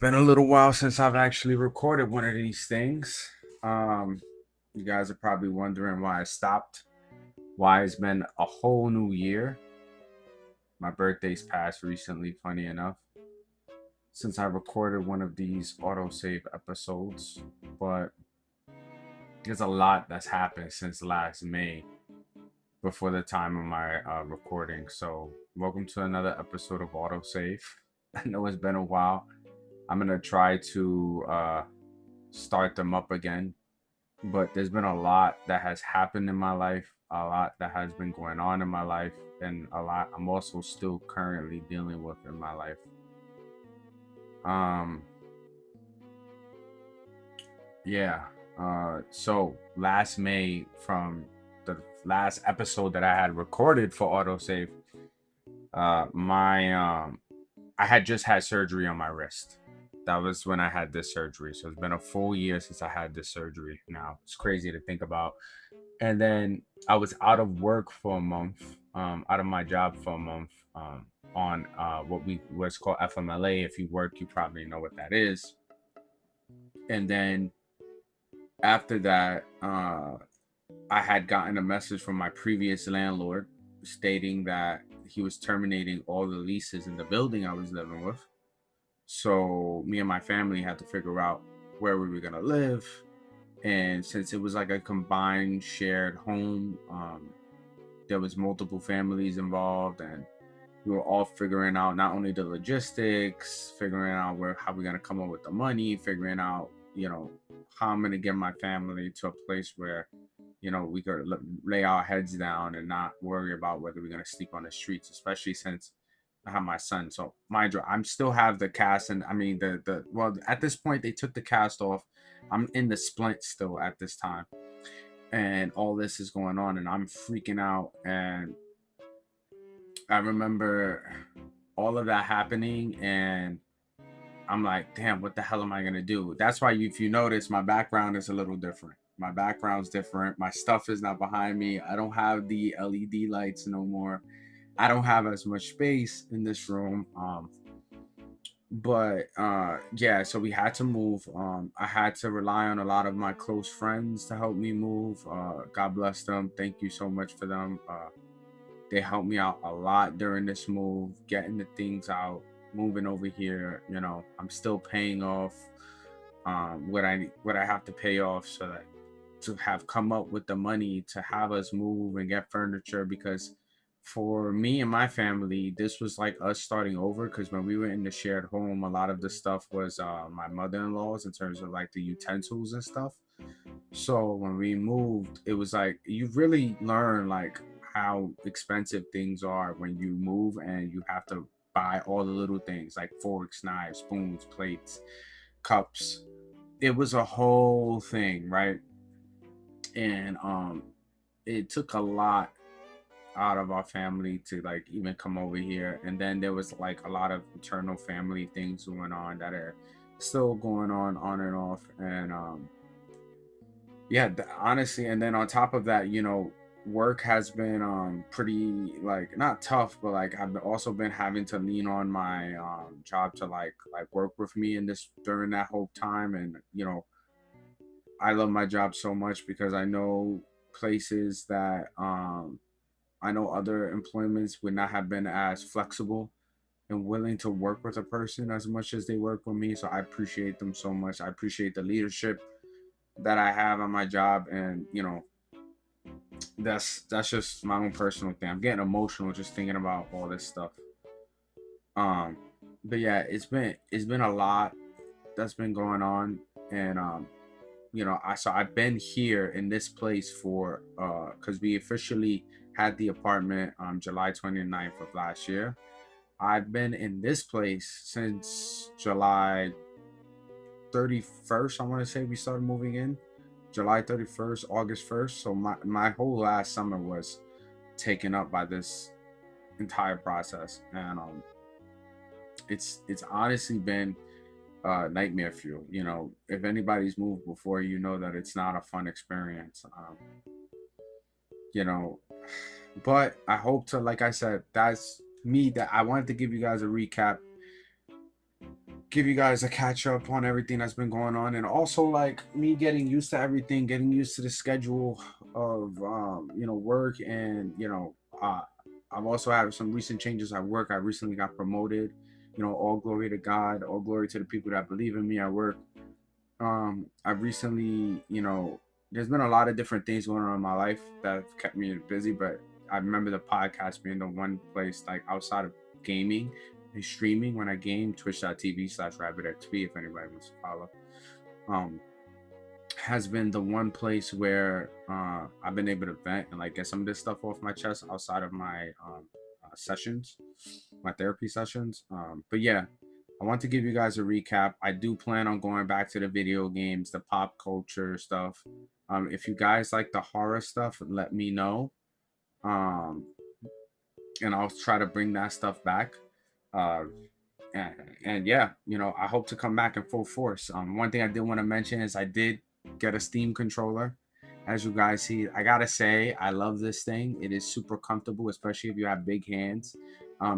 been a little while since I've actually recorded one of these things. Um, you guys are probably wondering why I stopped. Why it's been a whole new year. My birthday's passed recently, funny enough, since I recorded one of these autosave episodes. But there's a lot that's happened since last May before the time of my recording. So, welcome to another episode of Autosave. I know it's been a while. I'm gonna try to start them up again. But there's been a lot that has happened in my life, a lot that has been going on in my life, and a lot I'm also still currently dealing with in my life. Um, yeah. So last May, from the last episode that I had recorded for autosave, my I had just had surgery on my wrist. That was when I had this surgery. So it's been a full year since I had this surgery. Now it's crazy to think about. And then I was out of work for a month, out of my job for a month, on what's called FMLA. If you work, you probably know what that is. And then after that, I had gotten a message from my previous landlord stating that he was terminating all the leases in the building I was living with. So me and my family had to figure out where we were gonna live. And since it was like a combined shared home, there was multiple families involved, and we were all figuring out not only the logistics, figuring out where how we're gonna come up with the money, figuring out how I'm gonna get my family to a place where we could lay our heads down and not worry about whether we're gonna sleep on the streets, especially since I have my son. So mind you, I'm still have the cast, and I mean the well, at this point they took the cast off. I'm in the splint still at this time, and all this is going on, and I'm freaking out. And I remember all of that happening, and I'm like, damn, what the hell am I gonna do? That's why if you notice, my background is a little different. My background's different. My stuff is not behind me. I don't have the LED lights no more. I don't have as much space in this room. But yeah, so we had to move. I had to rely on a lot of my close friends to help me move. God bless them. Thank you so much for them. They helped me out a lot during this move, getting the things out, moving over here. I'm still paying off what I have to pay off, so that to have come up with the money to have us move and get furniture. Because for me and my family, this was like us starting over, because when we were in the shared home, a lot of the stuff was my mother-in-law's, in terms of like the utensils and stuff. So when we moved, it was like you really learn like how expensive things are when you move, and you have to buy all the little things like forks, knives, spoons, plates, cups. It was a whole thing, right? And it took a lot out of our family to like even come over here. And then there was like a lot of internal family things going on that are still going on and off. And yeah, honestly, and then on top of that, work has been pretty, like, not tough, but like also been having to lean on my job to like work with me in this during that whole time. And I love my job so much, because I know places that I know other employments would not have been as flexible and willing to work with a person as much as they work with me. So I appreciate them so much. I appreciate the leadership that I have on my job. And that's just my own personal thing. I'm getting emotional just thinking about all this stuff. Um, but yeah, it's been a lot that's been going on. And I've been here in this place for because we officially had the apartment on July 29th of last year. I've been in this place since July 31st. I want to say we started moving in July 31st, August 1st. So my whole last summer was taken up by this entire process. And it's honestly been nightmare fuel. If anybody's moved before, that it's not a fun experience. You know, but I hope to, like I said, that's me. That I wanted to give you guys a recap, give you guys a catch up on everything that's been going on, and also like me getting used to everything, getting used to the schedule of work, and I've also had some recent changes at work. I recently got promoted. All glory to God, all glory to the people that believe in me at work. I've recently, there's been a lot of different things going on in my life that have kept me busy, but I remember the podcast being the one place, like outside of gaming and streaming, when I game, twitch.tv/rabbitxp, if anybody wants to follow, um, has been the one place where I've been able to vent and like get some of this stuff off my chest outside of my sessions, my therapy sessions. But yeah, I want to give you guys a recap. I do plan on going back to the video games, the pop culture stuff. If you guys like the horror stuff, let me know. Um, and I'll try to bring that stuff back. Uh, and yeah, I hope to come back in full force. One thing I did want to mention is I did get a Steam controller. As you guys see, I gotta say, I love this thing. It is super comfortable, especially if you have big hands.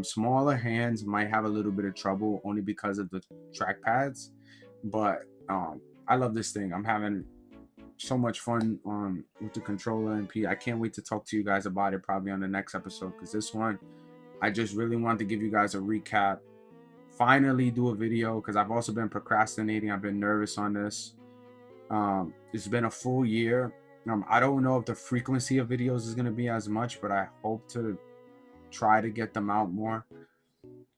Smaller hands might have a little bit of trouble only because of the track pads, but I love this thing. I'm having so much fun with the controller, and I can't wait to talk to you guys about it probably on the next episode, because this one, I just really wanted to give you guys a recap, finally do a video, because I've also been procrastinating. I've been nervous on this. It's been a full year. I don't know if the frequency of videos is going to be as much, but I hope to try to get them out more.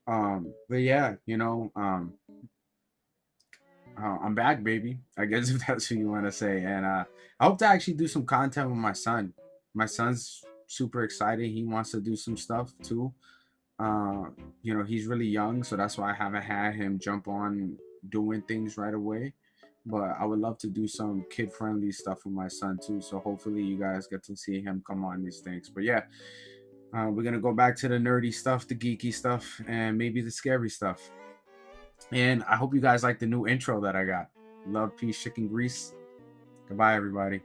But yeah, I'm back, baby, I guess, if that's what you want to say. And I hope to actually do some content with my son. My son's super excited. He wants to do some stuff too. uh he's really young, so that's why I haven't had him jump on doing things right away, but I would love to do some kid friendly stuff with my son too, so hopefully you guys get to see him come on these things. But yeah, we're gonna go back to the nerdy stuff, the geeky stuff, and maybe the scary stuff. And I hope you guys like the new intro that I got. Love, peace, chicken grease. Goodbye, everybody.